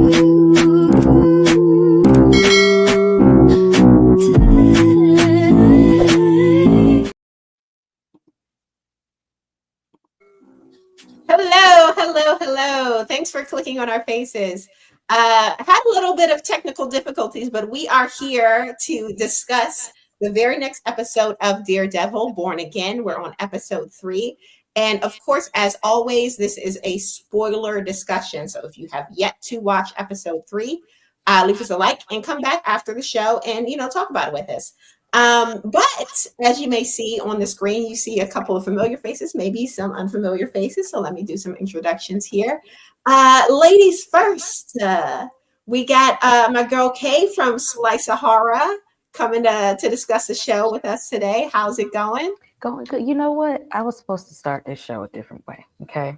Hello, hello, hello. Thanks for clicking on our faces. Had a little bit of technical difficulties, but we are here to discuss the very next episode of Daredevil, Born Again. We're on episode 3. And of course, as always, this is a spoiler discussion. So if you have yet to watch episode 3, leave us a like and come back after the show and, talk about it with us. But as you may see on the screen, you see a couple of familiar faces, maybe some unfamiliar faces. So let me do some introductions here. Ladies first, we got my girl Kay from Slice of Horror coming to discuss the show with us today. How's it going? Going good. You know what? I was supposed to start this show a different way. Okay.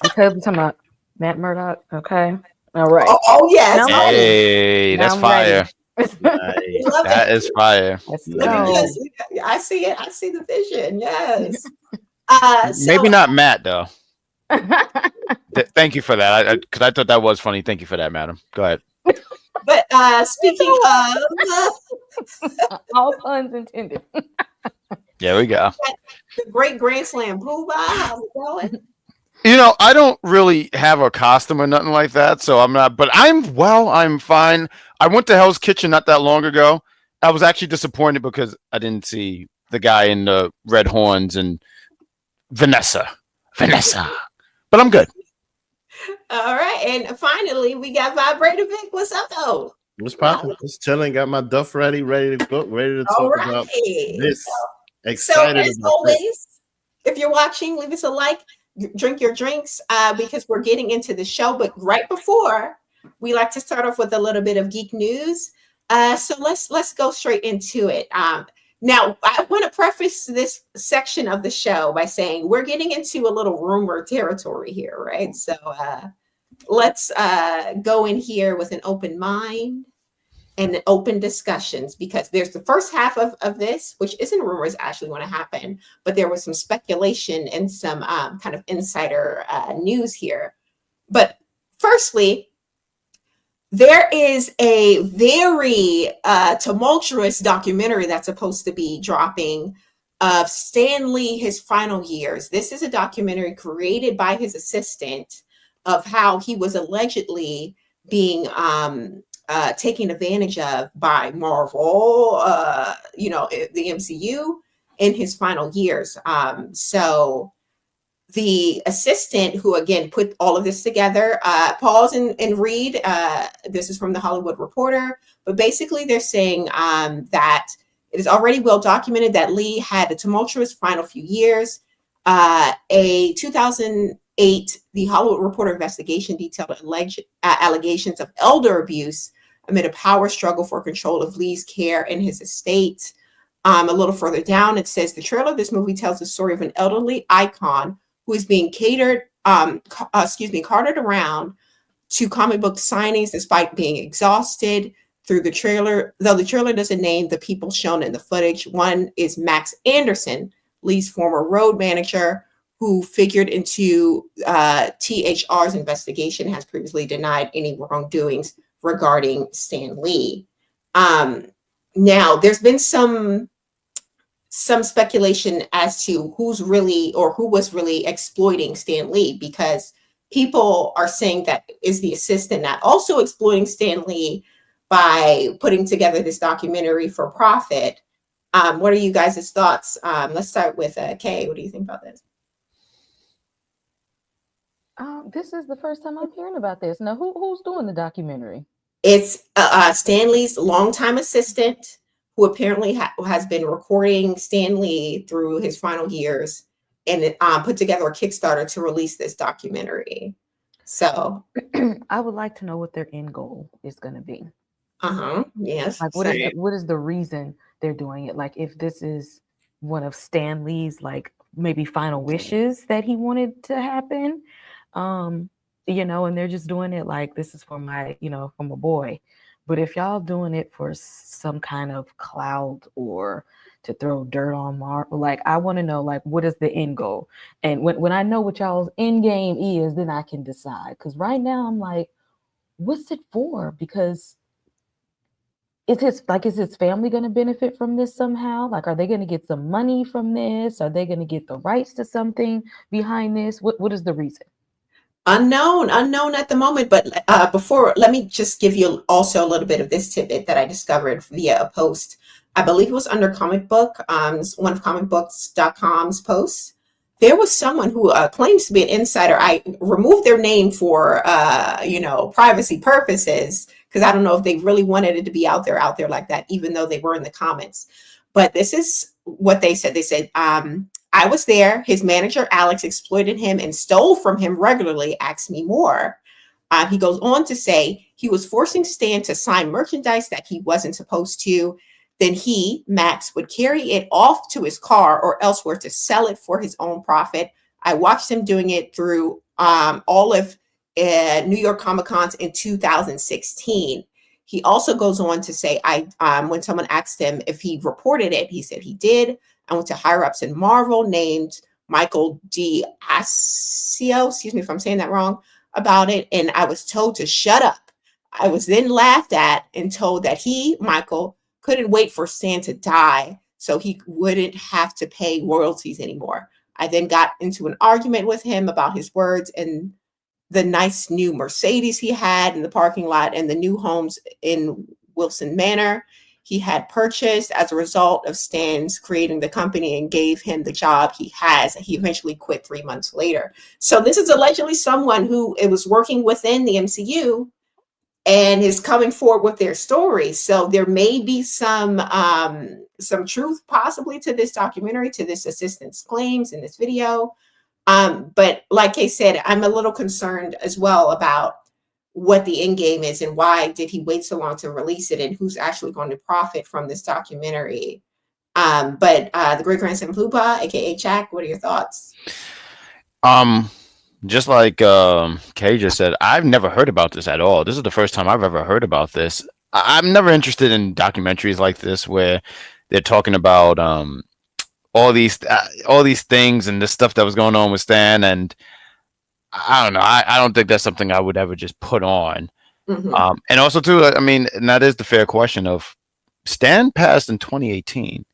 Because we're talking about Matt Murdock. Okay. All right. Oh yes. Hey, that's fire. Nice. That is fire. I see it. I see the vision. Yes. Maybe not Matt though. Thank you for that. Because I thought that was funny. Thank you for that, madam. Go ahead. But speaking of all puns intended. There we go. The great Grand Slam Pooh Bah, how's it going? I don't really have a costume or nothing like that, so I'm not. But I'm fine. I went to Hell's Kitchen not that long ago. I was actually disappointed because I didn't see the guy in the red horns and Vanessa. But I'm good. All right, and finally we got Vibrator Vic. What's up, though? What's popping? Just chilling. Got my duff ready to go, ready to talk about this. Excited so as about always, this. If you're watching, leave us a like, drink your drinks, because we're getting into the show. But right before, we like to start off with a little bit of geek news. So let's go straight into it. Now, I want to preface this section of the show by saying we're getting into a little rumor territory here, right? So let's go in here with an open mind and open discussions, because there's the first half of this, which isn't a rumor, is actually going to happen, but there was some speculation and some kind of insider news here. But firstly, there is a very tumultuous documentary that's supposed to be dropping of Stan Lee, his final years. This is a documentary created by his assistant of how he was allegedly being taken advantage of by Marvel, the MCU in his final years. So the assistant who, again, put all of this together, pause and read. This is from the Hollywood Reporter. But basically, they're saying that it is already well documented that Lee had a tumultuous final few years. A 2008, the Hollywood Reporter investigation detailed allegations of elder abuse amid a power struggle for control of Lee's care and his estate. A little further down, it says the trailer of this movie tells the story of an elderly icon who is being carted around to comic book signings despite being exhausted. Through the trailer, though the trailer doesn't name the people shown in the footage. One is Max Anderson, Lee's former road manager, who figured into THR's investigation, has previously denied any wrongdoings regarding Stan Lee. Now, there's been some speculation as to who was really exploiting Stan Lee, because people are saying that is the assistant not also exploiting Stan Lee by putting together this documentary for profit. What are you guys' thoughts? Let's start with Kay. What do you think about this? This is the first time I'm hearing about this. Now, who's doing the documentary? It's Stan Lee's longtime assistant, who apparently has been recording Stan Lee through his final years, and put together a Kickstarter to release this documentary. So I would like to know what their end goal is going to be. Yes. Like, what is the reason they're doing it? Like, if this is one of Stan Lee's, like, maybe final wishes that he wanted to happen, and they're just doing it like, this is for my, for my boy. But if y'all doing it for some kind of clout or to throw dirt on Marvel, like, I want to know, like, what is the end goal? And when I know what y'all's end game is, then I can decide. Because right now I'm like, what's it for? Because is his family going to benefit from this somehow? Like, are they going to get some money from this? Are they going to get the rights to something behind this? What is the reason? Unknown at the moment. But before, let me just give you also a little bit of this tidbit that I discovered via a post. I believe it was under comic book, one of comicbooks.com's posts. There was someone who claims to be an insider. I removed their name for privacy purposes, because I don't know if they really wanted it to be out there like that, even though they were in the comments. But this is what they said. They said, I was there. His manager, Alex, exploited him and stole from him regularly. Ask me more. He goes on to say he was forcing Stan to sign merchandise that he wasn't supposed to. Then he, Max, would carry it off to his car or elsewhere to sell it for his own profit. I watched him doing it through all of New York Comic Cons in 2016. He also goes on to say, when someone asked him if he reported it, he said he did. I went to higher ups in Marvel named Michael D. Asio, excuse me if I'm saying that wrong, about it. And I was told to shut up. I was then laughed at and told that he, Michael, couldn't wait for Stan to die so he wouldn't have to pay royalties anymore. I then got into an argument with him about his words and the nice new Mercedes he had in the parking lot and the new homes in Wilson Manor he had purchased as a result of Stan's creating the company and gave him the job he has. He eventually quit 3 months later. So this is allegedly someone who it was working within the MCU and is coming forward with their story. So there may be some truth possibly to this documentary, to this assistant's claims in this video. But like I said, I'm a little concerned as well about what the end game is and why did he wait so long to release it and who's actually going to profit from this documentary. But the great grandson Plupa, aka Jack, what are your thoughts? Just like Kay just said, I've never heard about this at all. This is the first time I've ever heard about this. I'm never interested in documentaries like this where they're talking about all these things and this stuff that was going on with Stan, and I don't know. I don't think that's something I would ever just put on. Mm-hmm. And also too, I mean, and that is the fair question of Stan passed in 2018.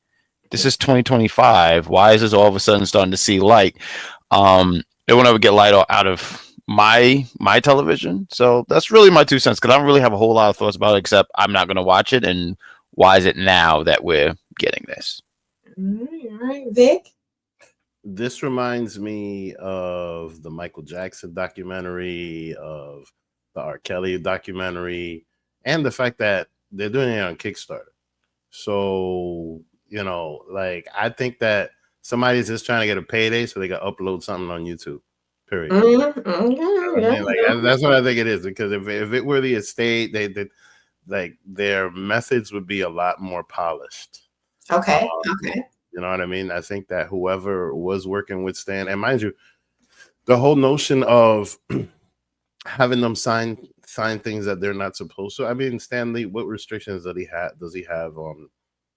This is 2025. Why is this all of a sudden starting to see light? It won't ever get light out of my television. So that's really my 2 cents, because I don't really have a whole lot of thoughts about it, except I'm not going to watch it. And why is it now that we're getting this? All right, Vic? This reminds me of the Michael Jackson documentary, of the R. Kelly documentary, and the fact that they're doing it on Kickstarter. So, like, I think that somebody's just trying to get a payday so they can upload something on YouTube, period. Mm-hmm. Like, that's what I think it is, because if it were the estate, they like, their methods would be a lot more polished. Okay. You know what I mean? I think that whoever was working with Stan, and mind you, the whole notion of having them sign things that they're not supposed to. I mean, Stan Lee, what restrictions does he have on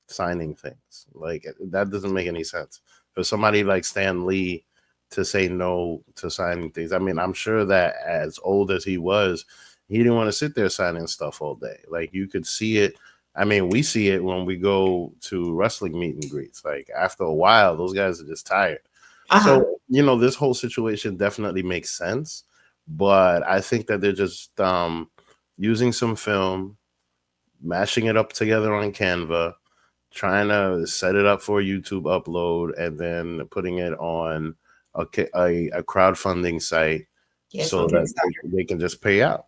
signing things? Like, that doesn't make any sense. For somebody like Stan Lee to say no to signing things. I mean, I'm sure that as old as he was, he didn't want to sit there signing stuff all day. Like, you could see it. I mean, we see it when we go to wrestling meet and greets. Like, after a while, those guys are just tired. Uh-huh. So, this whole situation definitely makes sense. But I think that they're just using some film, mashing it up together on Canva, trying to set it up for a YouTube upload, and then putting it on a crowdfunding site, so that they can just pay out.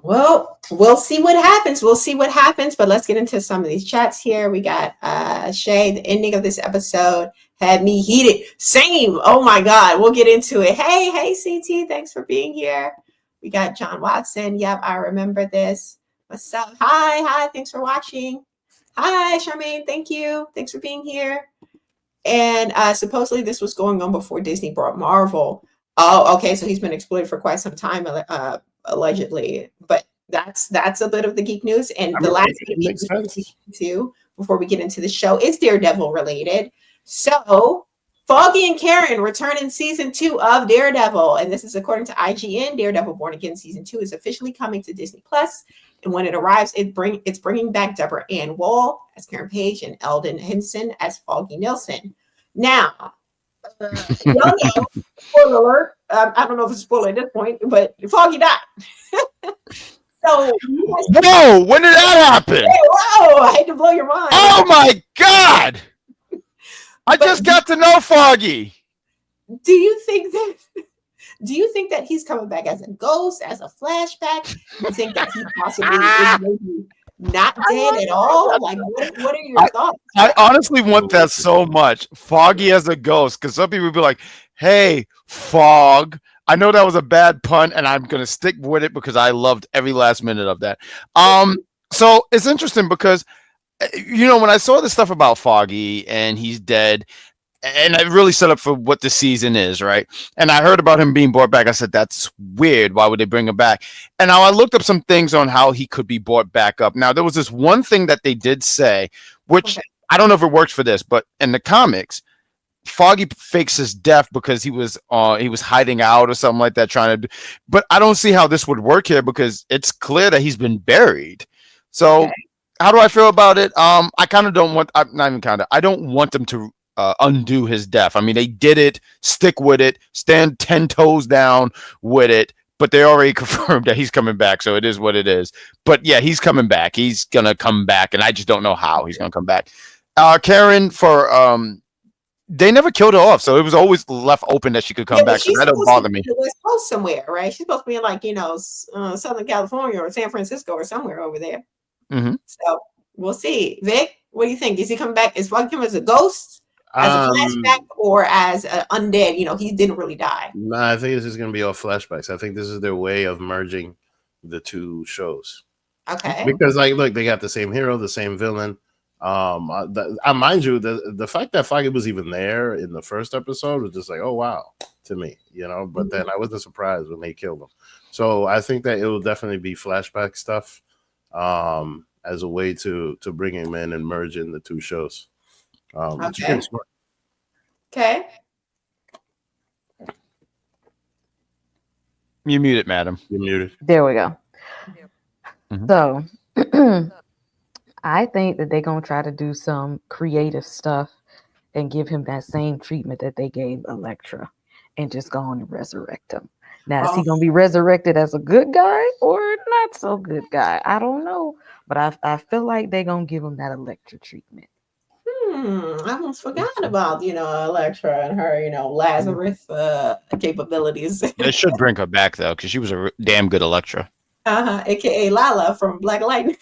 Well, we'll see what happens. But let's get into some of these chats here. We got Shay. The ending of this episode had me heated. Same. Oh my God. We'll get into it. Hey, CT. Thanks for being here. We got John Watson. Yep, I remember this. What's up? Hi. Thanks for watching. Hi, Charmaine. Thank you. Thanks for being here. And supposedly this was going on before Disney bought Marvel. Oh, okay. So he's been exploited for quite some time. Allegedly, but that's a bit of the geek news. And the last thing too, before we get into the show, is Daredevil related. So Foggy and Karen return in season 2 of Daredevil, and this is according to IGN. Daredevil Born Again season 2 is officially coming to Disney Plus, and when it arrives, it's bringing back Deborah Ann Woll as Karen Page and Eldon Henson as Foggy Nelson. Now, y'all know, spoiler alert. I don't know if it's a spoiler at this point, but Foggy died. So, whoa! When did that happen? Whoa! I hate to blow your mind. Oh my God! I just got to know Foggy. Do you think that he's coming back as a ghost, as a flashback? Do you think that he possibly is maybe not dead at all? Like, what are your thoughts? I honestly want that so much. Foggy as a ghost, because some people will be like, "Hey, Fog." I know that was a bad pun, and I'm gonna stick with it because I loved every last minute of that. So it's interesting because, when I saw this stuff about Foggy and he's dead, and I really set up for what the season is, right? And I heard about him being brought back. I said, that's weird. Why would they bring him back? And now I looked up some things on how he could be brought back up. Now, there was this one thing that they did say, which I don't know if it works for this, but in the comics, Foggy fakes his death because he was hiding out or something like that, but I don't see how this would work here because it's clear that he's been buried. So how do I feel about it? I kind of don't want, not even kind of, I don't want them to undo his death. I mean, they did it, stick with it, stand 10 toes down with it, but they already confirmed that he's coming back. So it is what it is. But yeah, he's coming back. He's going to come back. And I just don't know how he's going to come back. Karen, they never killed her off, so it was always left open that she could come back. So that don't bother me. West Coast somewhere, right? She's supposed to be in like Southern California or San Francisco or somewhere over there. Mm-hmm. So we'll see. Vic, what do you think? Is he coming back? Is Foggy coming as a ghost, as a flashback, or as an undead? He didn't really die. No, I think this is going to be all flashbacks. I think this is their way of merging the two shows. Okay. Because look, they got the same hero, the same villain. Mind you, the fact that Foggy was even there in the first episode was just like, oh wow, to me, But then I wasn't surprised when they killed him. So I think that it will definitely be flashback stuff, as a way to bring him in and merge in the two shows. Okay. Okay. You mute it, madam. You're muted. There we go. Mm-hmm. So I think that they're going to try to do some creative stuff and give him that same treatment that they gave Elektra and just go on and resurrect him. Now, is he going to be resurrected as a good guy or not so good guy? I don't know. But I feel like they're going to give him that Elektra treatment. I almost forgot about, Elektra and her, Lazarus capabilities. They should bring her back, though, because she was a damn good Elektra. AKA Lala from Black Lightning.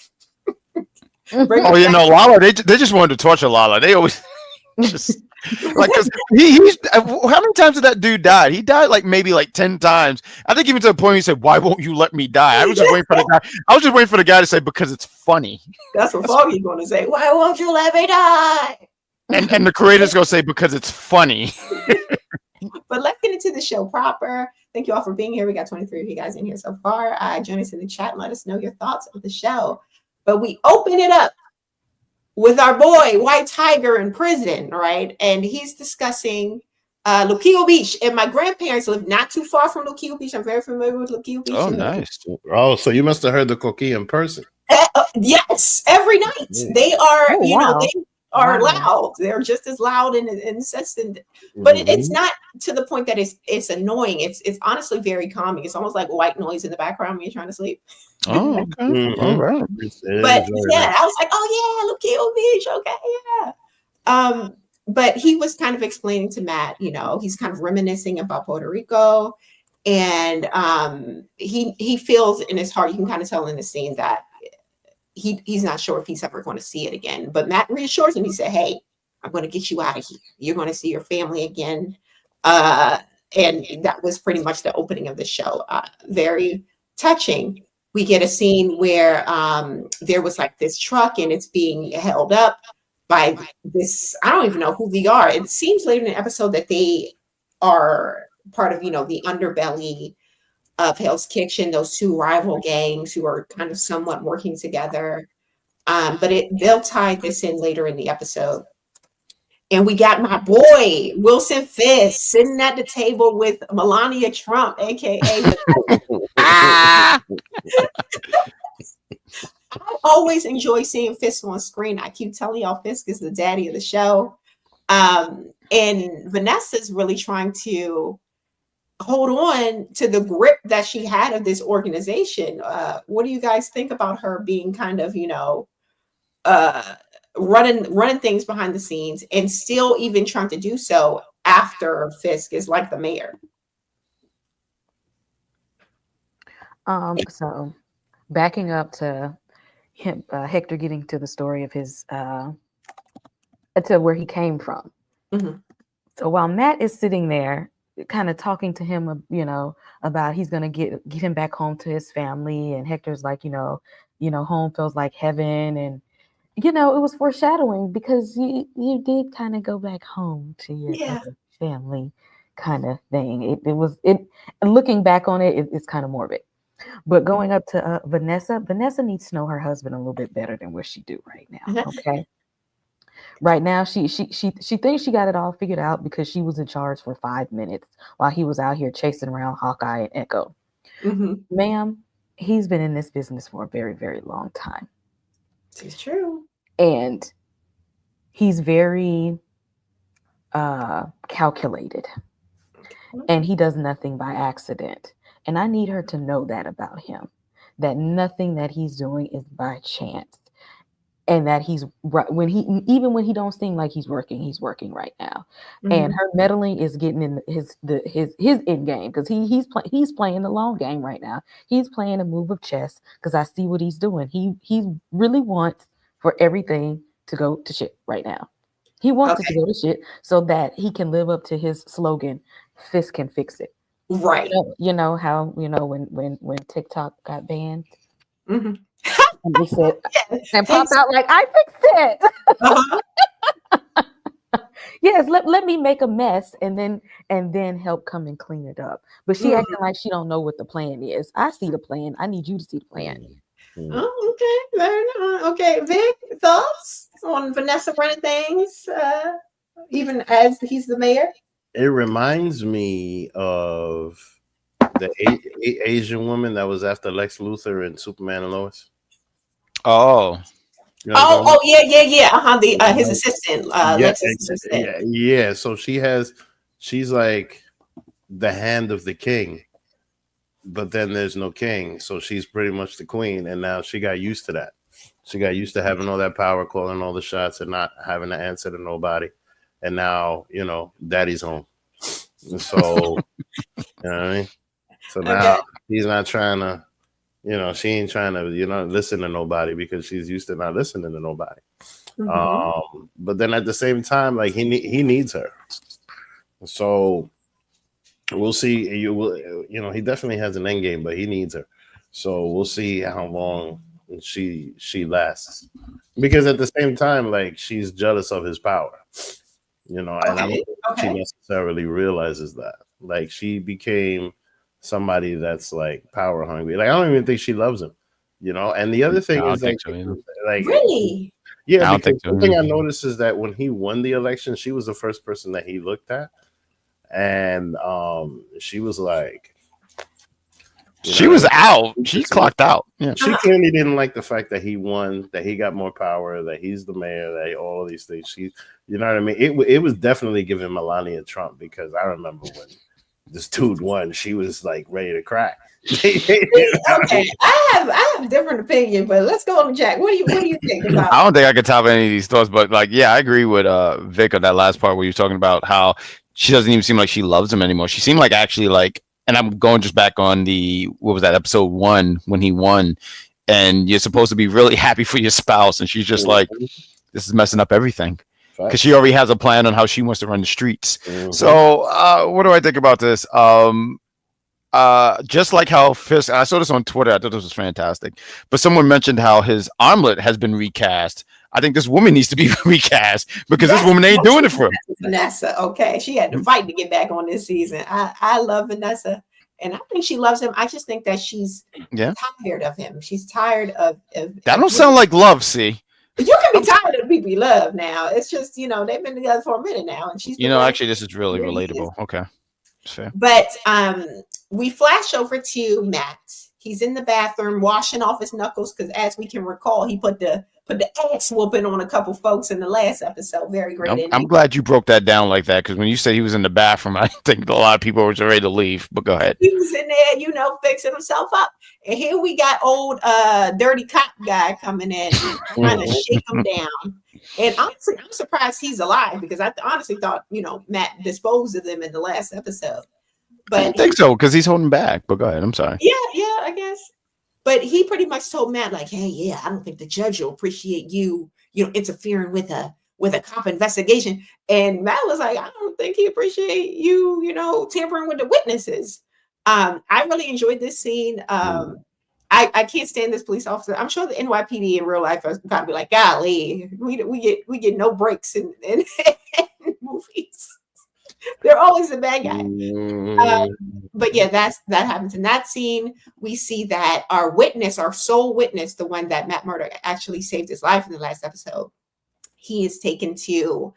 Lala, they just wanted to torture Lala. They always just cause he's how many times did that dude die? He died maybe 10 times. I think even to the point he said, "Why won't you let me die?" I was just waiting for the guy. I was just waiting for the guy to say, "Because it's funny." That's what Foggy's going to say. Why won't you let me die? And the creator's going to say, "Because it's funny." But let's get into the show proper. Thank you all for being here. We got 23 of you guys in here so far. Join us in the chat and let us know your thoughts on the show. But we open it up with our boy, White Tiger, in prison, right? And he's discussing Luquillo Beach. And my grandparents live not too far from Luquillo Beach. I'm very familiar with Luquillo Beach. Oh, nice. Oh, so you must have heard the coquille in person. Yes, every night. They are, wow. They are loud. They're just as loud and incessant. But it's not to the point that it's annoying. It's honestly very calming. It's almost like white noise in the background when you're trying to sleep. Oh, okay. All right. But yeah, I was like, oh yeah, Luquillo Beach. Okay, yeah. But he was kind of explaining to Matt, he's kind of reminiscing about Puerto Rico, and he feels in his heart, you can kind of tell in the scene that he's not sure if he's ever going to see it again. But Matt reassures him. He said, "Hey, I'm going to get you out of here. You're going to see your family again." And that was pretty much the opening of the show. Very touching. We get a scene where there was this truck and it's being held up by this, I don't even know who they are. It seems later in the episode that they are part of, the underbelly of Hell's Kitchen, those two rival gangs who are kind of somewhat working together. But they'll tie this in later in the episode. And we got my boy, Wilson Fisk, sitting at the table with Melania Trump, aka Ah! I always enjoy seeing Fisk on screen. I keep telling y'all Fisk is the daddy of the show. And Vanessa's really trying to hold on to the grip that she had of this organization. What do you guys think about her being kind of, running things behind the scenes and still even trying to do so after Fisk is like the mayor? So backing up to him, Hector getting to the story of his to where he came from. Mm-hmm. So while Matt is sitting there kind of talking to him, about he's gonna get him back home to his family, and Hector's like, home feels like heaven, and it was foreshadowing because you did kind of go back home to your other family kind of thing. It was looking back on it, it's kind of morbid. But going up to Vanessa needs to know her husband a little bit better than what she do right now. Okay. Right now, she thinks she got it all figured out because she was in charge for 5 minutes while he was out here chasing around Hawkeye and Echo. Mm-hmm. Ma'am, he's been in this business for a very, very long time. It's true. And he's very calculated. And he does nothing by accident. And I need her to know that about him, that nothing that he's doing is by chance. And that he's when he don't seem like he's working right now. Mm-hmm. And her meddling is getting in his end game because he's playing the long game right now. He's playing a move of chess because I see what he's doing. He really wants for everything to go to shit right now. He wants it to go to shit so that he can live up to his slogan, Fisk can fix it. Right. You know how when TikTok got banned. Mm-hmm. And they said, and popped out like, I fixed it. Uh-huh. Yes, let me make a mess and then help come and clean it up. But she acting like she don't know what the plan is. I see the plan. I need you to see the plan. Oh, okay, very nice. Okay, Vic, thoughts on Vanessa running things, even as he's the mayor? It reminds me of the Asian woman that was after Lex Luthor and Superman and Lois. Oh. Yeah. His assistant, Lex's assistant. Yeah. So she's like the hand of the king, but then there's no king, so she's pretty much the queen, and now she got used to that. She got used to having all that power, calling all the shots, and not having to answer to nobody. And now, daddy's home. And so, you know what I mean? So now he's not trying to. She ain't trying to, listen to nobody because she's used to not listening to nobody. Mm-hmm. But then at the same time, like he needs her. So we'll see. He definitely has an end game, but he needs her. So we'll see how long she lasts. Because at the same time, like she's jealous of his power. And I don't think she necessarily realizes that. Like she became somebody that's like power hungry. Like I don't even think she loves him, And the other thing is like really, yeah. I don't think so. The thing I noticed is that when he won the election, she was the first person that he looked at, and she was like, she was out. She clocked out. Yeah, she clearly didn't like the fact that he won, that he got more power, that he's the mayor, that all of these things. She, you know what I mean? It was definitely giving Melania Trump because I remember when this dude won, she was like ready to cry. Okay, I have a different opinion, but let's go on, Jack. What do you think about? I don't think I could top any of these thoughts, but I agree with Vic on that last part where you're talking about how she doesn't even seem like she loves him anymore. She seemed like actually like, and I'm going just back on what was that, episode 1 when he won, and you're supposed to be really happy for your spouse, and she's just like, this is messing up everything. Because she already has a plan on how she wants to run the streets. Mm-hmm. So what do I think about this? Just like how Fisk, I saw this on Twitter, I thought this was fantastic. But someone mentioned how his omelet has been recast. I think this woman needs to be recast because this woman ain't doing it for him. Vanessa, okay. She had to fight to get back on this season. I love Vanessa. And I think she loves him. I just think that she's tired of him. She's tired of that don't sound like love, see? You can be tired of the people you love now. It's just, they've been together for a minute now, and she's been married Actually, this is really for years. relatable. Okay. Fair. But we flash over to Matt. He's in the bathroom washing off his knuckles because, as we can recall, he put the ass whooping on a couple folks in the last episode. Very great. I'm glad you broke that down like that, because when you said he was in the bathroom, I think a lot of people were ready to leave. But go ahead. He was in there, fixing himself up. And here we got old dirty cop guy coming in, trying to shake him down. And honestly, I'm surprised he's alive, because I honestly thought, Matt disposed of them in the last episode. But I think so, because he's holding back. But go ahead. I'm sorry. Yeah, I guess. But he pretty much told Matt, like, hey, yeah, I don't think the judge will appreciate you, interfering with a cop investigation. And Matt was like, I don't think he appreciate you, tampering with the witnesses. I really enjoyed this scene. I can't stand this police officer. I'm sure the NYPD in real life is gotta be like, golly, we get no breaks in movies. They're always the bad guy. But yeah, that happens in that scene. We see that our sole witness, the one that Matt Murdock actually saved his life in the last episode, he is taken to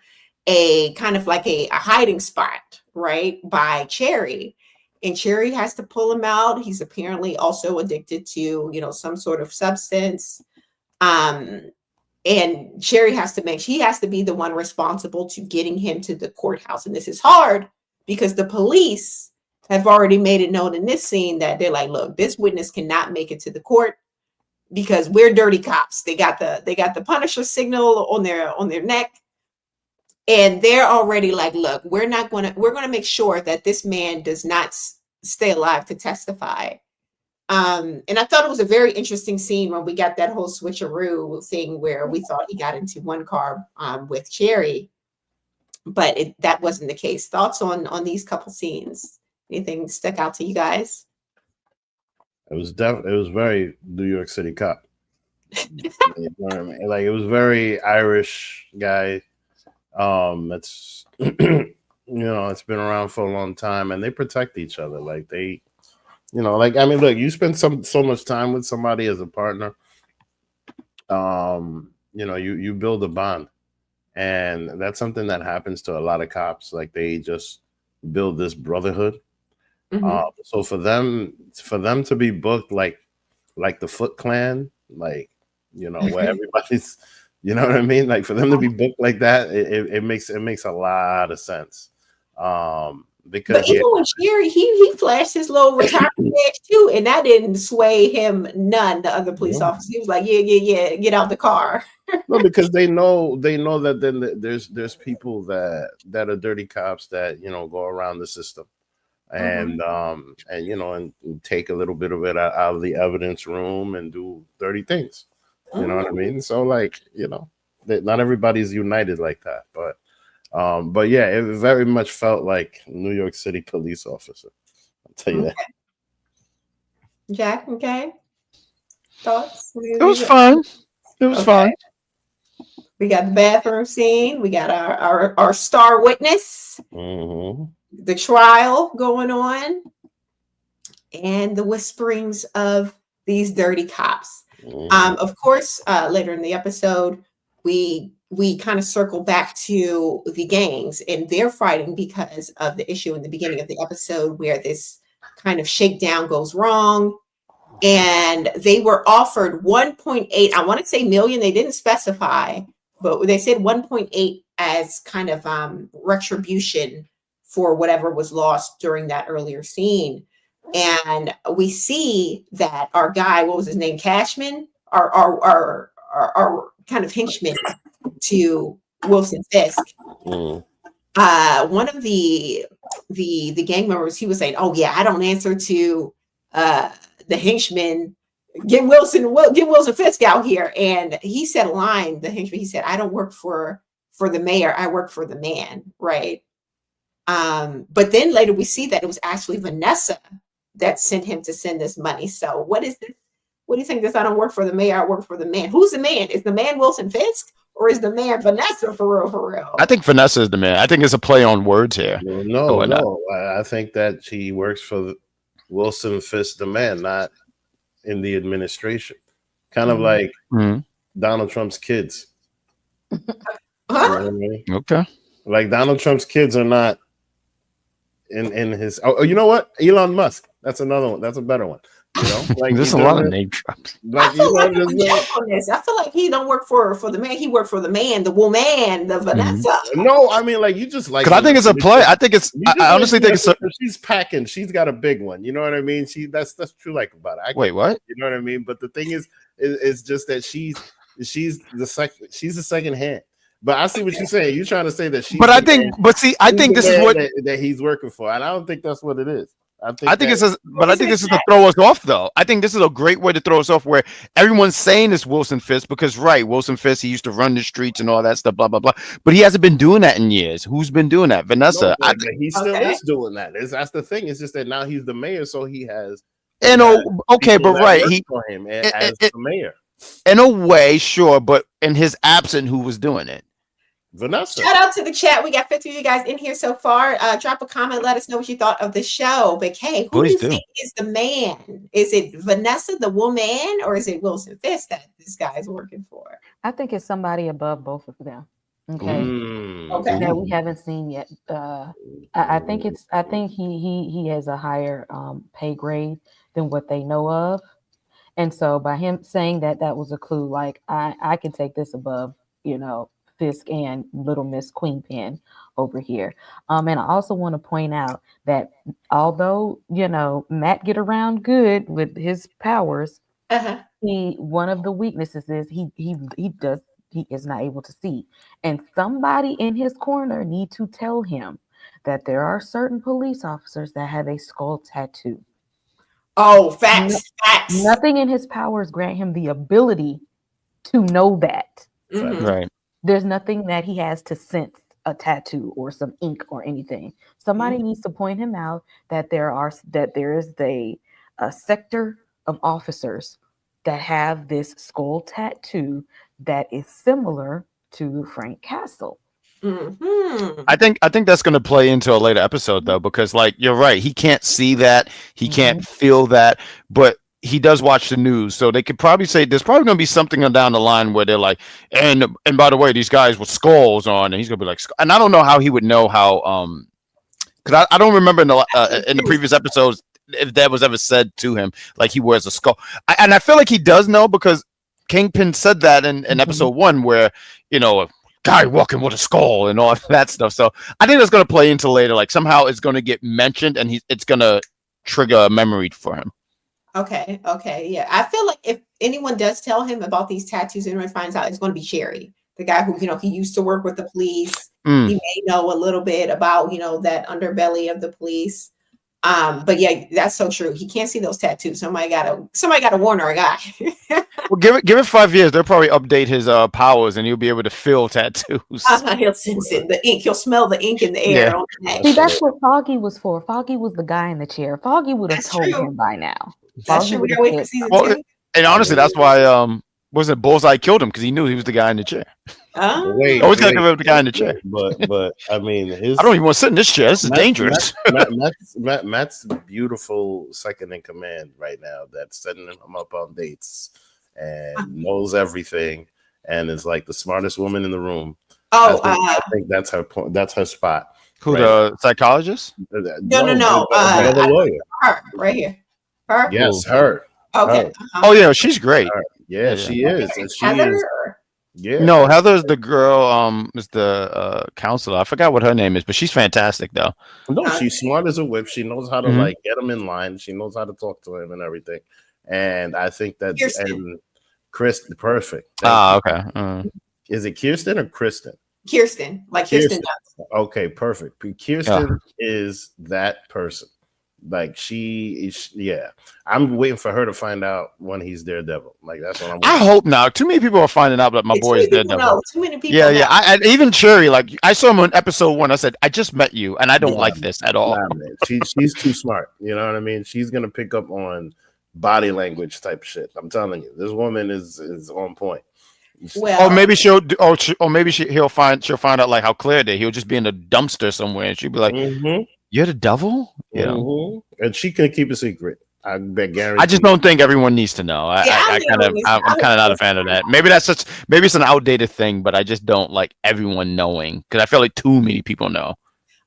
a kind of like a hiding spot, right, by Cherry. And Cherry has to pull him out. He's apparently also addicted to, some sort of substance. And Cherry has to be the one responsible to getting him to the courthouse. And this is hard because the police have already made it known in this scene that they're like, look, this witness cannot make it to the court because we're dirty cops. They got the Punisher signal on their neck. And they're already like, look, we're going to make sure that this man does not stay alive to testify. And I thought it was a very interesting scene when we got that whole switcheroo thing where we thought he got into one car with Cherry, but that wasn't the case. Thoughts on these couple scenes? Anything stuck out to you guys? It was very New York City cop. You know what I mean? Like, it was very Irish guy. It's it's been around for a long time, and they protect each other. Like, they, look, you spend so much time with somebody as a partner. You build a bond, and that's something that happens to a lot of cops. Like, they just build this brotherhood. Mm-hmm. So for them to be booked like the Foot Clan, like, where everybody's, you know what I mean? Like, for them to be booked like that, it makes a lot of sense. Because but even when Cherry, he flashed his little retirement badge too, and that didn't sway him none. The other police officer, he was like, yeah, get out the car. No, because they know that then there's people that are dirty cops that go around the system. And and take a little bit of it out of the evidence room and do dirty things. You know what I mean? So, like, not everybody's united like that, but yeah, it very much felt like New York City police officer. I'll tell you that. Jack, okay. Thoughts? It was fun. It was fun. We got the bathroom scene. We got our star witness. Mm-hmm. The trial going on, and the whisperings of these dirty cops. Mm-hmm. Of course, later in the episode, we kind of circle back to the gangs, and they're fighting because of the issue in the beginning of the episode where this kind of shakedown goes wrong. And they were offered 1.8, I want to say million, they didn't specify, but they said 1.8 as kind of retribution for whatever was lost during that earlier scene. And we see that our guy, what was his name, Cashman, our kind of henchman to Wilson Fisk. One of the gang members, he was saying, "Oh yeah, I don't answer to the henchman. Get Wilson Fisk out here." And he said a line, the henchman, he said, "I don't work for the mayor, I work for the man," right? But then later we see that it was actually Vanessa that sent him to send this money. So what is this? What do you think? This, I don't work for the mayor, I work for the man. Who's the man? Is the man Wilson Fisk, or is the man Vanessa for real? I think Vanessa is the man. I think it's a play on words here. No. I think that she works for Wilson Fisk, the man, not in the administration. Kind of like Donald Trump's kids. You know Huh? what I mean? Okay. Like Donald Trump's kids are not in his. Oh, you know what? Elon Musk. That's another one. That's a better one. You know, like There's he a lot of doesn't. name drops. I Like you feel know, like he there's would no. joke on this. I feel like he don't work for the man. He worked for the man, the woman, the Vanessa. No, I mean, like you just like. Because I think it's a play. I think it's. You just I honestly think it's. she's packing. She's got a big one. You know what I mean? That's true. Like about it. Wait, what? You know what I mean? But the thing is just that she's the second hand. But I see what you're saying. You're trying to say that she's. But I think. But see, I think this is what that he's working for, and I don't think that's what it is. I think it's. But I think this is to throw us off, though. I think this is a great way to throw us off, where everyone's saying it's Wilson Fisk because, right, Wilson Fisk, he used to run the streets and all that stuff, blah blah blah. But he hasn't been doing that in years. Who's been doing that? Vanessa. No, he still is doing that. That's the thing. It's just that now he's the mayor, so he has. And okay, but right, he for him as the mayor. In a way, sure, but in his absence, who was doing it? Vanessa. Shout out to the chat. We got 50 of you guys in here so far. Drop a comment. Let us know what you thought of the show. But Kay, who do you think is the man? Is it Vanessa, the woman, or is it Wilson Fisk that this guy is working for? I think it's somebody above both of them. Okay. Okay. That we haven't seen yet. I think he has a higher pay grade than what they know of. And so by him saying that was a clue, like I can take this above, Fisk and Little Miss Queenpin over here. And I also want to point out that although, Matt get around good with his powers, one of the weaknesses is he is not able to see. And somebody in his corner need to tell him that there are certain police officers that have a skull tattoo. Oh, facts. Nothing in his powers grant him the ability to know that. Mm-hmm. Right. There's nothing that he has to sense a tattoo or some ink or anything. Somebody needs to point him out that there is a sector of officers that have this skull tattoo that is similar to Frank Castle. Mm-hmm. I think that's going to play into a later episode, though, because like you're right, he can't see that, he can't feel that, but he does watch the news, so they could probably say there's probably going to be something down the line where they're like, and by the way, these guys with skulls on, and he's going to be like, and I don't know how he would know how, because I don't remember in the previous episodes if that was ever said to him, like he wears a skull, and I feel like he does know because Kingpin said that in episode 1 where a guy walking with a skull and all that stuff. So I think that's going to play into later, like somehow it's going to get mentioned and it's going to trigger a memory for him. Okay. Yeah. I feel like if anyone does tell him about these tattoos and he finds out, it's going to be Sherry, the guy who, he used to work with the police. He may know a little bit about, that underbelly of the police. But yeah, that's so true. He can't see those tattoos. Somebody gotta warn our guy. Well, give it 5 years. They'll probably update his powers and he'll be able to feel tattoos. He'll sense it. The ink. He'll smell the ink in the air. Yeah. On the neck. See, that's what Foggy was for. Foggy was the guy in the chair. Foggy would have told him by now. That's true. We gotta wait for season 2. And honestly, that's why wasn't Bullseye killed him because he knew he was the guy in the chair. Always gotta give up the guy in the chair. But I mean, I don't even want to sit in this chair. This is dangerous. Matt's beautiful second in command right now. That's setting him up on dates and knows everything and is like the smartest woman in the room. I think that's her point. That's her spot. Who, the psychologist? No. The lawyer. Her right here. Her. Yes, her. Okay. Her. Oh yeah, she's great. Yeah, she is. And she Heather, is. Yeah. No, Heather's the girl. Is the counselor. I forgot what her name is, but she's fantastic though. No, she's smart as a whip. She knows how to like get him in line. She knows how to talk to him and everything. And I think that Kristen, perfect. Okay. Is it Kirsten or Kristen? Kirsten, like Kirsten does. Okay, perfect. Kirsten is that person. Like she is, yeah. I'm waiting for her to find out when he's Daredevil. Like that's what I'm waiting. I hope now. Too many people are finding out that my boy is Daredevil. Too many people. Yeah. I even Cherry, like I saw him on episode 1. I said, I just met you, and I don't like this at all. Nah, man. She's too smart. You know what I mean? She's gonna pick up on body language type shit. I'm telling you, this woman is on point. Well, or maybe she'll find out like how Claire did. He'll just be in a dumpster somewhere, and she'll be like, "You're the devil." And she can keep a secret. I guarantee. I just don't think everyone needs to know. I'm kind of not a fan of that. Maybe it's an outdated thing, but I just don't like everyone knowing because I feel like too many people know.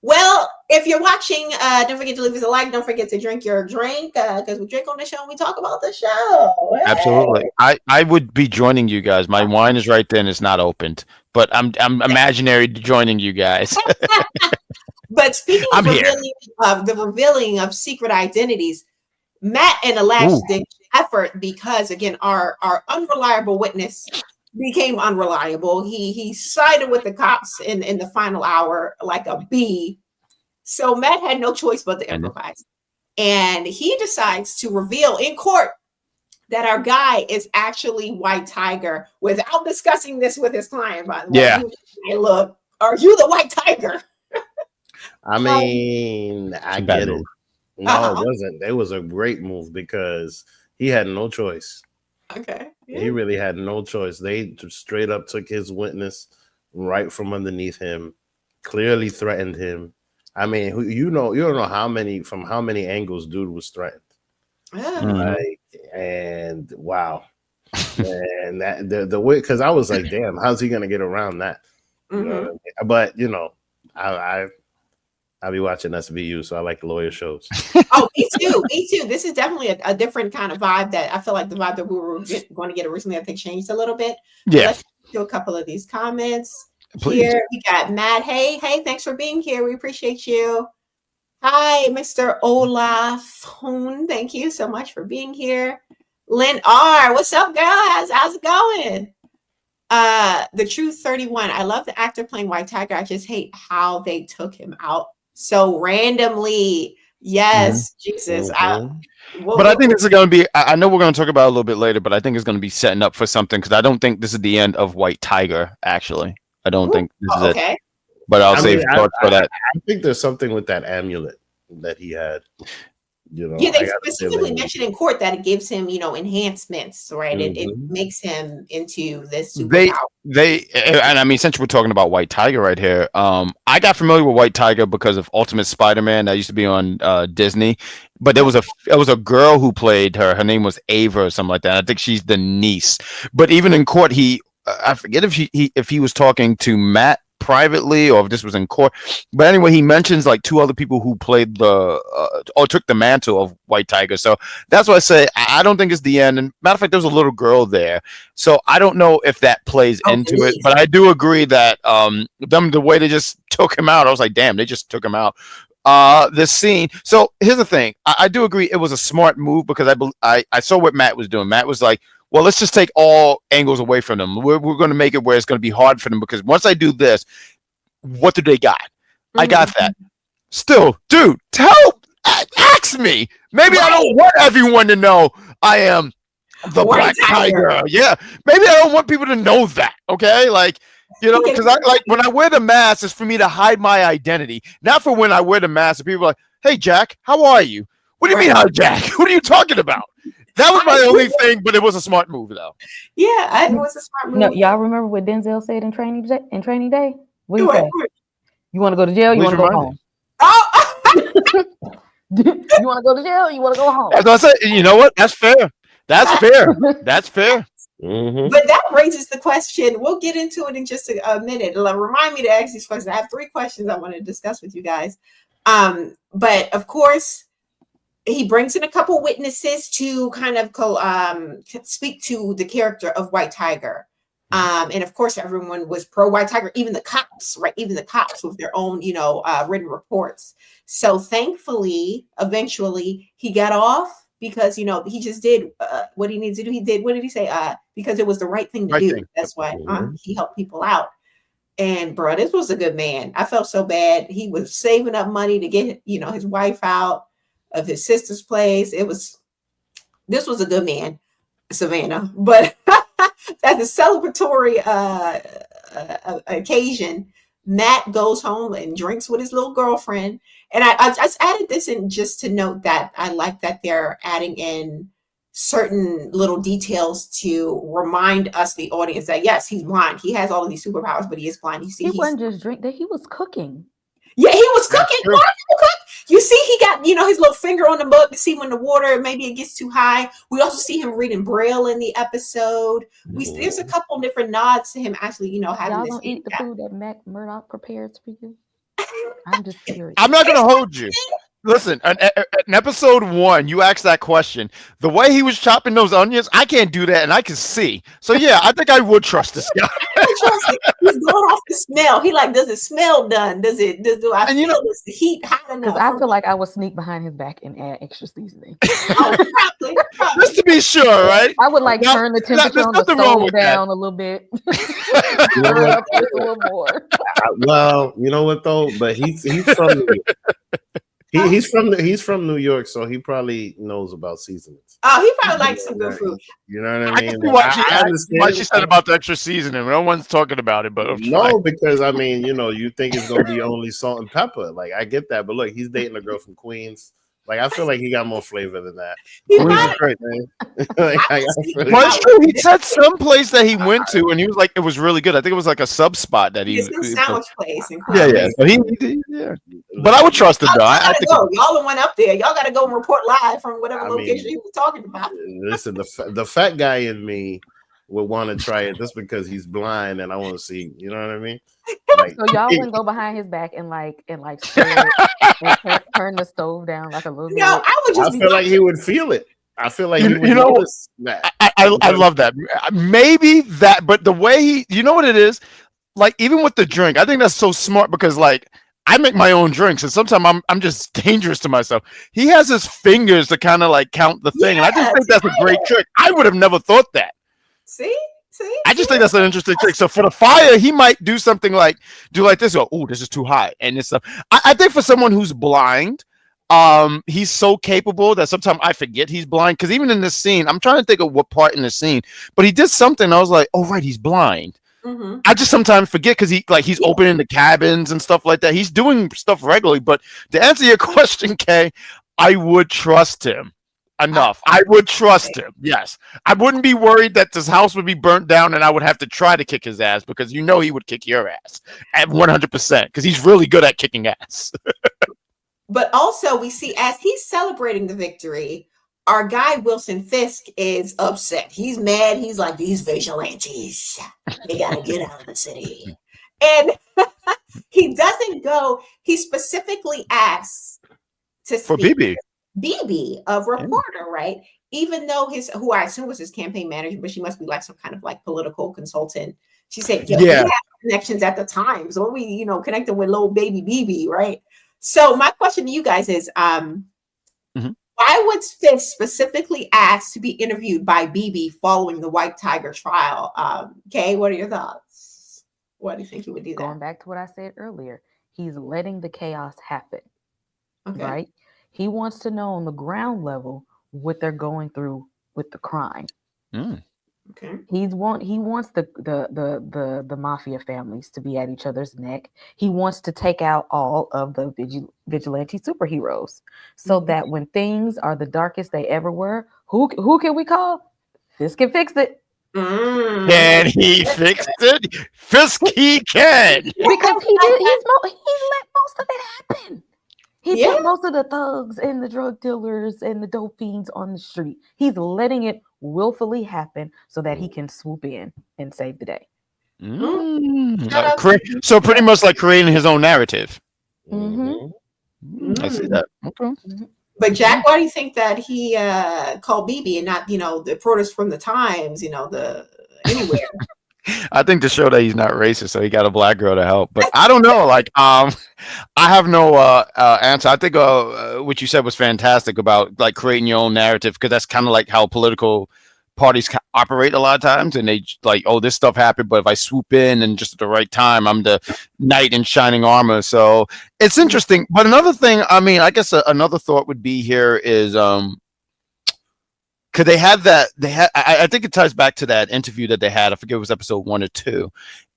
Well, if you're watching, don't forget to leave us a like. Don't forget to drink your drink because we drink on the show and we talk about the show. Hey. Absolutely. I would be joining you guys. My wine is right there and it's not opened, but I'm imaginary joining you guys. But speaking of the revealing of secret identities, Matt and Alash did effort because, again, our unreliable witness became unreliable. He sided with the cops in the final hour like a bee. So Matt had no choice but to improvise. And he decides to reveal in court that our guy is actually White Tiger without discussing this with his client, by the way. Yeah. Hey, look, are you the White Tiger? I mean, I get it. No, it wasn't. It was a great move because he had no choice. Okay. Yeah. He really had no choice. They straight up took his witness right from underneath him, clearly threatened him. I mean, you don't know from how many angles dude was threatened. And wow. And that the way, because I was like, damn, how's he gonna get around that? You know what I mean? But I'll be watching SVU, so I like lawyer shows. Oh, me too. Me too. This is definitely a different kind of vibe that I feel like the vibe that we were going to get originally, I think, changed a little bit. Yeah. Let's do a couple of these comments. Please. Here we got Matt. Hey, thanks for being here. We appreciate you. Hi, Mr. Olaf Hoon. Thank you so much for being here. Lynn R. What's up, girl? How's it going? The Truth 31. I love the actor playing White Tiger. I just hate how they took him out so randomly. Yes, Jesus. But I think this is going to be, I know we're going to talk about it a little bit later, but I think it's going to be setting up for something because I don't think this is the end of White Tiger, actually. I don't think this is it. But I'll save thoughts for that. I think there's something with that amulet that he had. You know, yeah, they specifically mentioned in court that it gives him, enhancements, right? It makes him into this superpower. And I mean, since we're talking about White Tiger right here, I got familiar with White Tiger because of Ultimate Spider-Man that used to be on Disney. But there was a girl who played her. Her name was Ava or something like that. I think she's the niece. But even in court, I forget if he was talking to Matt privately or if this was in court, but anyway, he mentions like two other people who played or took the mantle of White Tiger. So that's why I say I don't think it's the end. And matter of fact, there was a little girl there, so I don't know if that plays into it. But I do agree that the way they just took him out, I was like, damn, they just took him out. This scene. So here's the thing. I do agree it was a smart move because I saw what Matt was doing. Matt was like, well, let's just take all angles away from them. We're going to make it where it's going to be hard for them because once I do this, what do they got? I got that. Still, dude, ask me. Maybe I don't want everyone to know I am the Black Tiger. Yeah, maybe I don't want people to know that. Okay, because I like when I wear the mask, it's for me to hide my identity, not for when I wear the mask. And people are like, "Hey, Jack, how are you?" What do you mean, hi, Jack? What are you talking about? That was my only thing, but it was a smart move, though. Yeah, it was a smart move. No, y'all remember what Denzel said in Training Day? What did he say? You want to go to jail? You want to go home? Oh, you want to go to jail? You want to go home? As I said, you know what? That's fair. That's fair. That's fair. But that raises the question. We'll get into it in just a minute. Remind me to ask these questions. I have 3 questions I want to discuss with you guys. But of course, he brings in a couple witnesses to kind of speak to the character of White Tiger. And of course, everyone was pro White Tiger, even the cops, right? Even the cops with their own, written reports. So thankfully, eventually he got off because, he just did what he needed to do. He did, what did he say? Because it was the right thing to do. That's why he helped people out. And bro, this was a good man. I felt so bad. He was saving up money to get, his wife out of his sister's place. This was a good man, Savannah. But at the celebratory occasion, Matt goes home and drinks with his little girlfriend. And I just added this in just to note that I like that they're adding in certain little details to remind us, the audience, that yes, he's blind. He has all of these superpowers, but he is blind. He wasn't just drink that; he was cooking. Yeah, he was That's cooking. true. A lot of people cook. You see, he got his little finger on the mug to see when the water maybe it gets too high. We also see him reading Braille in the episode. There's a couple different nods to him actually, having Y'all this. gonna eat the food that Matt Murdock prepares for you? I'm just curious. I'm not gonna hold you. Listen, in episode 1, you asked that question. The way he was chopping those onions, I can't do that, and I can see. So yeah, I think I would trust this guy. He's going off the smell. He like, does it smell done? Do I feel is the heat hot enough? Because I feel like I would sneak behind his back and add extra seasoning. Probably. Just to be sure, right? I would like turn the temperature on the stove down a little bit. Turn it up just a little more. Well, you know what though? But he's from New York. He's from New York, so he probably knows about seasonings. Oh, he probably likes some good food. You know what I mean? I understand why she said about the extra seasoning. No one's talking about it, but no, because I mean, you think it's gonna be only salt and pepper. Like I get that, but look, he's dating a girl from Queens. Like I feel like he got more flavor than that. Great, man. Well, it's true. He said some place that he went to, and he was like, it was really good. I think it was like a sub spot that he. Sandwich place. Yeah. So yeah. But I would trust him though. I think y'all went up there. Y'all got to go and report live from whatever location he was talking about. Listen, the fat guy in me would want to try it just because he's blind and I want to see. You know what I mean? Like, so y'all wouldn't go behind his back and stir it and turn the stove down like a little bit. No, I feel like he would feel it. I feel like he would notice that. I love that. Maybe that, but the way you know what it is, like even with the drink, I think that's so smart because like I make my own drinks and sometimes I'm just dangerous to myself. He has his fingers to kind of like count the thing, and I just think that's a great trick. I would have never thought that. See. I just think that's an interesting trick. So for the fire, he might do something like this. Go, oh, this is too high, and this stuff. I think for someone who's blind, he's so capable that sometimes I forget he's blind. Because even in this scene, I'm trying to think of what part in the scene, but he did something. I was like, oh right, he's blind. Mm-hmm. I just sometimes forget because he's opening the cabins and stuff like that. He's doing stuff regularly. But to answer your question, Kay, I would trust him. Enough. I would trust him. Yes. I wouldn't be worried that this house would be burnt down and I would have to try to kick his ass because he would kick your ass at 100% because he's really good at kicking ass. But also we see as he's celebrating the victory, our guy Wilson Fisk is upset. He's mad. He's like, these vigilantes, they gotta get out of the city. And he doesn't go. He specifically asks to speak for BB, a reporter, right? Even though who I assume was his campaign manager, but she must be like some kind of like political consultant. She said, we have connections at the time. So we, connected with little baby BB, right? So my question to you guys is, why would Fisk specifically ask to be interviewed by BB following the White Tiger trial? Kay, what are your thoughts? Why do you think he would do that? Going back to what I said earlier, he's letting the chaos happen, right? He wants to know on the ground level what they're going through with the crime. Okay. He wants the mafia families to be at each other's neck. He wants to take out all of the vigilante superheroes, so that when things are the darkest they ever were, who can we call? Fisk can fix it. Can he fix it? Fisk he can. Because he let most of it happen. He put most of the thugs and the drug dealers and the dope fiends on the street. He's letting it willfully happen so that he can swoop in and save the day. So pretty much like creating his own narrative. Mm-hmm. I see that. Okay. But Jack, why do you think that he called BB and not, the reporters from the Times, the anywhere? I think to show that he's not racist, so he got a black girl to help. But I don't know. Like, I have no answer. I think what you said was fantastic about like creating your own narrative, because that's kind of like how political parties operate a lot of times. And they like, oh, this stuff happened, but if I swoop in and just at the right time, I'm the knight in shining armor. So it's interesting. But another thing, I mean, I guess another thought would be here is because I think it ties back to that interview that they had. I forget if it was episode 1 or 2.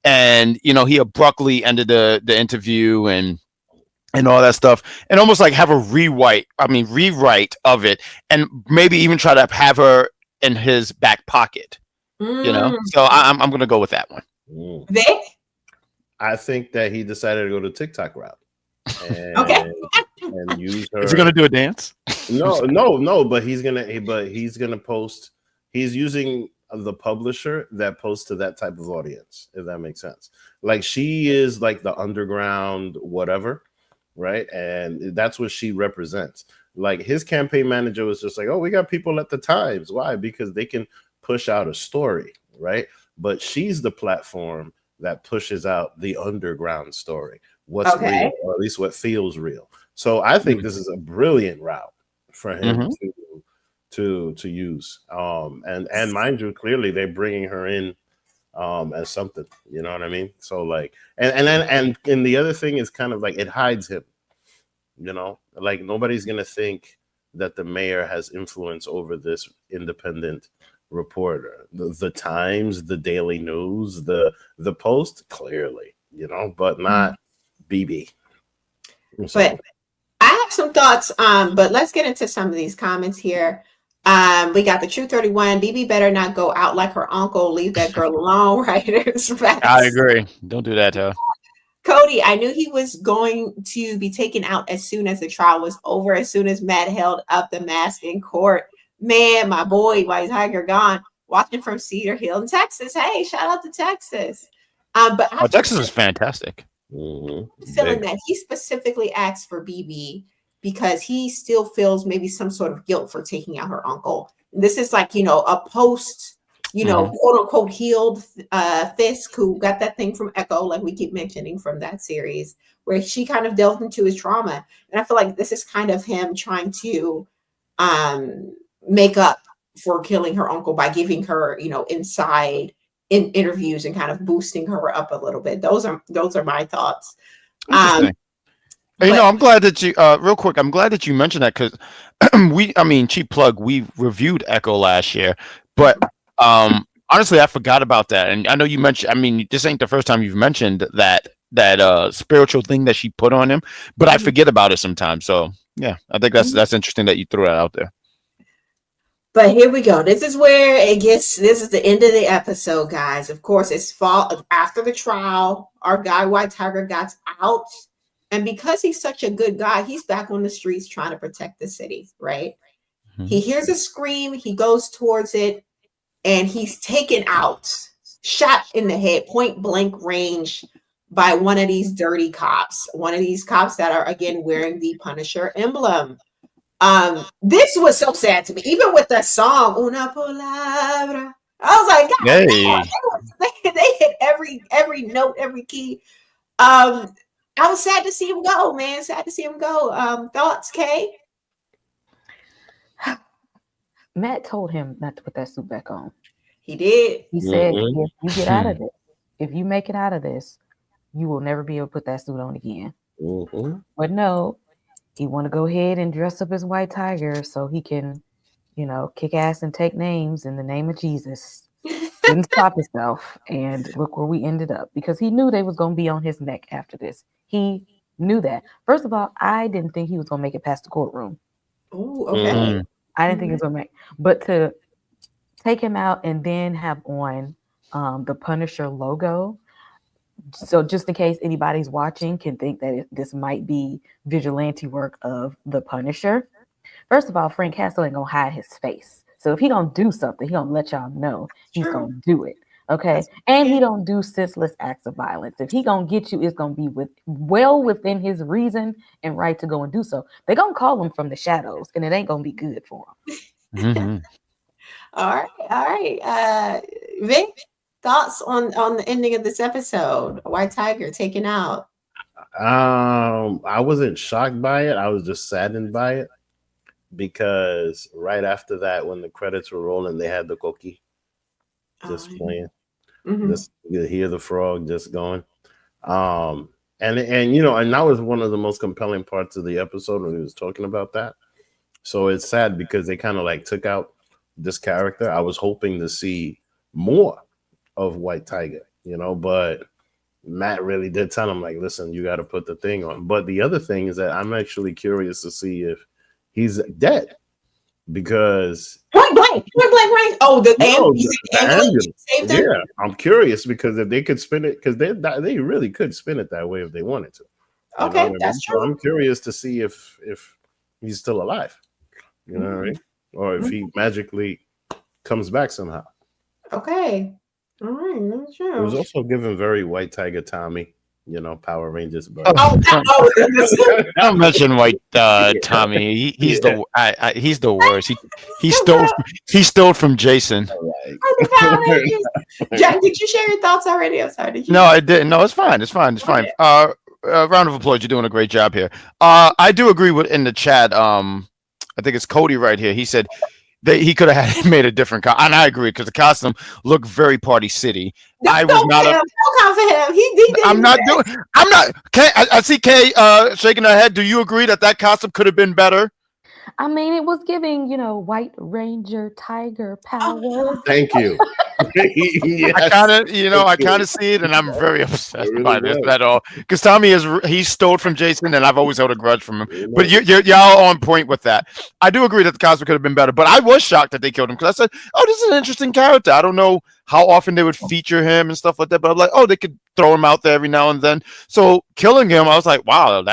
And, he abruptly ended the interview and all that stuff, and almost like have a rewrite of it, and maybe even try to have her in his back pocket, So I'm going to go with that one. Vic? I think that he decided to go the TikTok route. Okay. and use her. Is he gonna do a dance? No. But he's gonna post. He's using the publisher that posts to that type of audience, if that makes sense. Like she is like the underground whatever, right? And that's what she represents. Like his campaign manager was just like, oh, we got people at the Times. Why? Because they can push out a story, right? But she's the platform that pushes out the underground story, what's real, or at least what feels real. So I think this is a brilliant route for him to use. And mind you, clearly they're bringing her in as something, you know what I mean? So like, and the other thing is kind of like it hides him, you know, like nobody's gonna think that the mayor has influence over this independent reporter. The Times, the Daily News, the Post, clearly, you know, but not BB. So. But I have some thoughts, but let's get into some of these comments here. We got the True 31. BB better not go out like her uncle. Leave that girl alone, writers. I agree. Don't do that to her. Cody, I knew he was going to be taken out as soon as the trial was over, as soon as Matt held up the mask in court. Man, my boy, White Tiger gone. Watching from Cedar Hill in Texas. Hey, shout out to Texas. But Texas is fantastic. Feeling that he specifically asked for BB because he still feels maybe some sort of guilt for taking out her uncle. And this is like, you know, a post, you know, quote unquote healed Fisk, who got that thing from Echo, like we keep mentioning from that series, where she kind of delved into his trauma. And I feel like this is kind of him trying to make up for killing her uncle by giving her, you know, inside in interviews and kind of boosting her up a little bit. Those are my thoughts. You know, I'm glad that you real quick, I'm glad that you mentioned that because cheap plug, we reviewed Echo last year, but honestly I forgot about that. And I know you mentioned, this ain't the first time you've mentioned that spiritual thing that she put on him, but I forget about it sometimes. So yeah, I think that's interesting that you threw that out there. But here we go. This is where it gets. This is the end of the episode, guys. Of course, it's fall after the trial. Our guy White Tiger got out, and because he's such a good guy, he's back on the streets trying to protect the city. Right? He hears a scream. He goes towards it, and he's taken out, shot in the head, point blank range, by one of these dirty cops. One of these cops that are again wearing the Punisher emblem. This was so sad to me, even with the song Una Palabra. I was like, God, they hit every note, every key. I was sad to see him go, man. Sad to see him go. Thoughts, Kay? Matt told him not to put that suit back on. He did. He said, if you get out of this, if you make it out of this, you will never be able to put that suit on again. But no, he want to go ahead and dress up as White Tiger so he can, you know, kick ass and take names in the name of Jesus. Didn't stop himself, and look where we ended up, because he knew they was going to be on his neck after this. He knew that. First of all, I didn't think he was going to make it past the courtroom. Oh, okay. I didn't think he was going to make, but to take him out and then have on the Punisher logo. So just in case anybody's watching can think that this might be vigilante work of the Punisher. First of all, Frank Castle ain't gonna hide his face. So if he gonna do something, he gonna let y'all know he's gonna do it. Okay. And he don't do senseless acts of violence. If he gonna get you, it's gonna be well within his reason and right to go and do so. They're gonna call him from the shadows, and it ain't gonna be good for him. All right. Vic? Thoughts on the ending of this episode? White Tiger taken out. I wasn't shocked by it. I was just saddened by it because right after that, when the credits were rolling, they had the cookie just playing. Just you hear the frog just going. And you know, and that was one of the most compelling parts of the episode when he was talking about that. So it's sad because they kind of like took out this character. I was hoping to see more of White Tiger, you know, but Matt really did tell him, like, listen, you got to put the thing on. But the other thing is that I'm actually curious to see if he's dead, because point blank, right? Oh, the ambulance saved him? Yeah, I'm curious because if they could spin it, because they really could spin it that way if they wanted to. Okay, that's So true. I'm curious to see if he's still alive. You know what I mean? Or if he magically comes back somehow. Okay. All right, that's It was true. also given very White Tiger Tommy, Power Rangers, but Don't mention White Yeah. Tommy. He's Yeah. he's the worst. He So stole bad. he stole from Jason. The Power Rangers. Jack, did you share your thoughts already? I'm sorry. Did you? No, I didn't. No, it's fine. It's fine. It's fine. Okay. Round of applause. You're doing a great job here. I do agree with in the chat. I think it's Cody right here. He said he could have made a different and I agree because the costume looked very Party City. I was not. Don't count for him. He did. I'm not doing. I'm not. Kay, I see Kay shaking her head. Do you agree that costume could have been better? I mean, it was giving, White Ranger Tiger power. Thank you. Yes. I kind of see it, and I'm very upset by this at all. Because Tommy he stole from Jason, and I've always held a grudge from him. But y'all on point with that. I do agree that the costume could have been better, but I was shocked that they killed him because I said, "Oh, this is an interesting character." I don't know how often they would feature him and stuff like that, but I'm like, "Oh, they could throw him out there every now and then." So killing him, I was like, "Wow,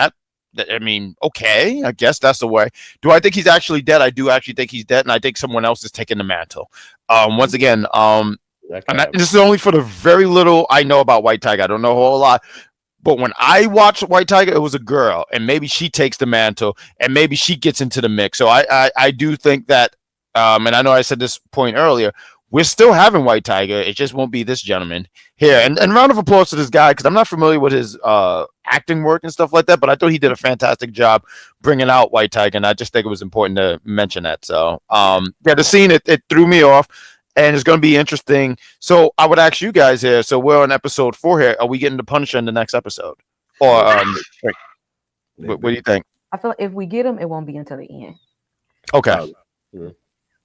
I mean, okay, I guess that's the way." Do I think he's actually dead? I do actually think he's dead, and I think someone else is taking the mantle. Once again, this is only for the very little I know about White Tiger. I don't know a whole lot, but when I watched White Tiger, it was a girl, and maybe she takes the mantle, and maybe she gets into the mix. So I do think that, and I know I said this point earlier, we're still having White Tiger. It just won't be this gentleman here. And round of applause to this guy because I'm not familiar with his acting work and stuff like that, but I thought he did a fantastic job bringing out White Tiger, and I just think it was important to mention that. So, the scene it threw me off, and it's going to be interesting. So, I would ask you guys here. So, we're on episode 4 here. Are we getting the Punisher in the next episode, or what do you think? I feel like if we get him, it won't be until the end. Okay.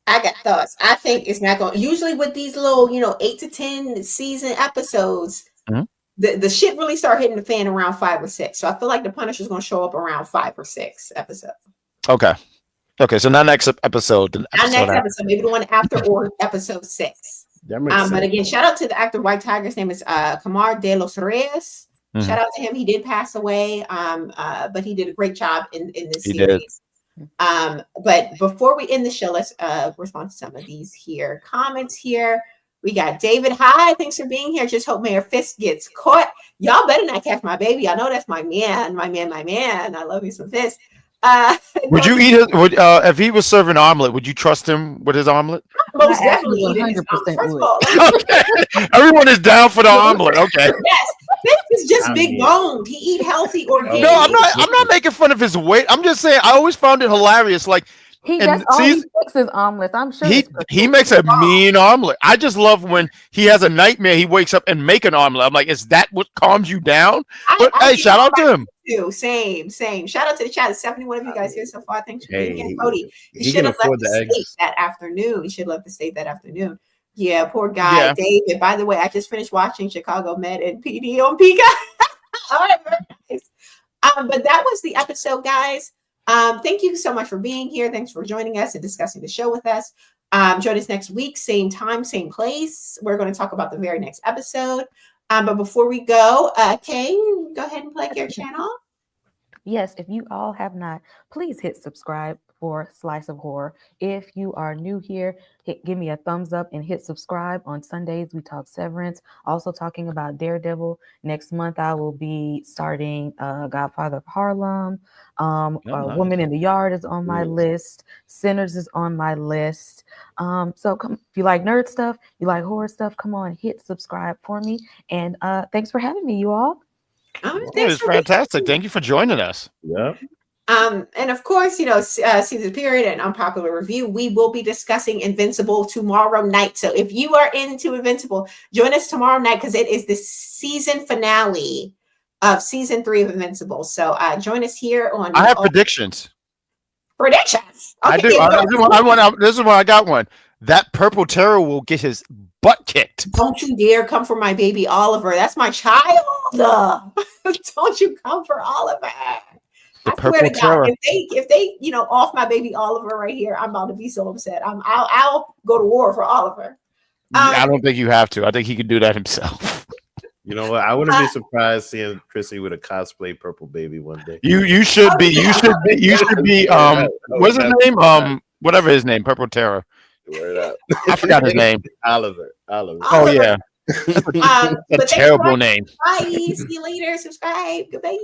I got thoughts. I think it's not going. Usually with these little, 8 to 10 season episodes, the shit really start hitting the fan around 5 or 6. So I feel like the Punisher's going to show up around 5 or 6 episodes. Okay. So not next episode. Not next episode. Maybe the one after or episode 6. But again, shout out to the actor White Tiger. His name is Camar de los Reyes. Shout out to him. He did pass away, but he did a great job in this series. Did. But before we end the show, let's respond to some of these comments here. We got David. Hi, thanks for being here. Just hope Mayor Fisk gets caught. Y'all better not catch my baby. I know that's my man. I love you some Fisk. Would you eat if he was serving omelet? Would you trust him with his omelet? Most definitely. 100% First of all, Okay. Everyone is down for the omelet. Okay. yes. Fisk is just big boned. He eat healthy organic. No, I'm not making fun of his weight. I'm just saying I always found it hilarious. Like he fixes omelets. I'm sure he makes a mean omelet. I just love when he has a nightmare. He wakes up and make an omelet. I'm like, is that what calms you down? But hey, shout out to him. Same. Shout out to the chat. There's 71 of you guys here so far. Thanks for being here, Cody. He should have left the steak that afternoon. He should have left the steak that afternoon. Yeah, poor guy, yeah. David. By the way, I just finished watching Chicago Med and PD on Peacock. All right, very nice. But that was the episode, guys. Thank you so much for being here. Thanks for joining us and discussing the show with us. Join us next week, same time, same place. We're going to talk about the very next episode. But before we go, Kay, go ahead and plug your channel. Yes, if you all have not, please hit subscribe for Slice of Horror. If you are new here, give me a thumbs up and hit subscribe. On Sundays, we talk Severance, also talking about Daredevil. Next month, I will be starting Godfather of Harlem. Woman in the Yard is on my list. Sinners is on my list. So come, if you like nerd stuff, you like horror stuff, come on, hit subscribe for me. And thanks for having me, you all. It was fantastic. Thank you for joining us. Yeah. And of course, season period and unpopular review, we will be discussing Invincible tomorrow night. So if you are into Invincible, join us tomorrow night because it is the season finale of season 3 of Invincible. So join us here on. I have predictions. Predictions. Okay. I do. This is why I got one. That purple terror will get his butt kicked. Don't you dare come for my baby Oliver. That's my child. Don't you come for Oliver. The I swear to God, if they off my baby Oliver right here, I'm about to be so upset. I'll go to war for Oliver. I don't think you have to. I think he can do that himself. You know what? I wouldn't be surprised seeing Chrissy with a cosplay purple baby one day. You should be. You should be. You should be. What's his name? Whatever his name. Purple Terror. Word up. I forgot his name. Oliver. Oh yeah. That's a terrible name. Bye. See you later. Subscribe. Goodbye.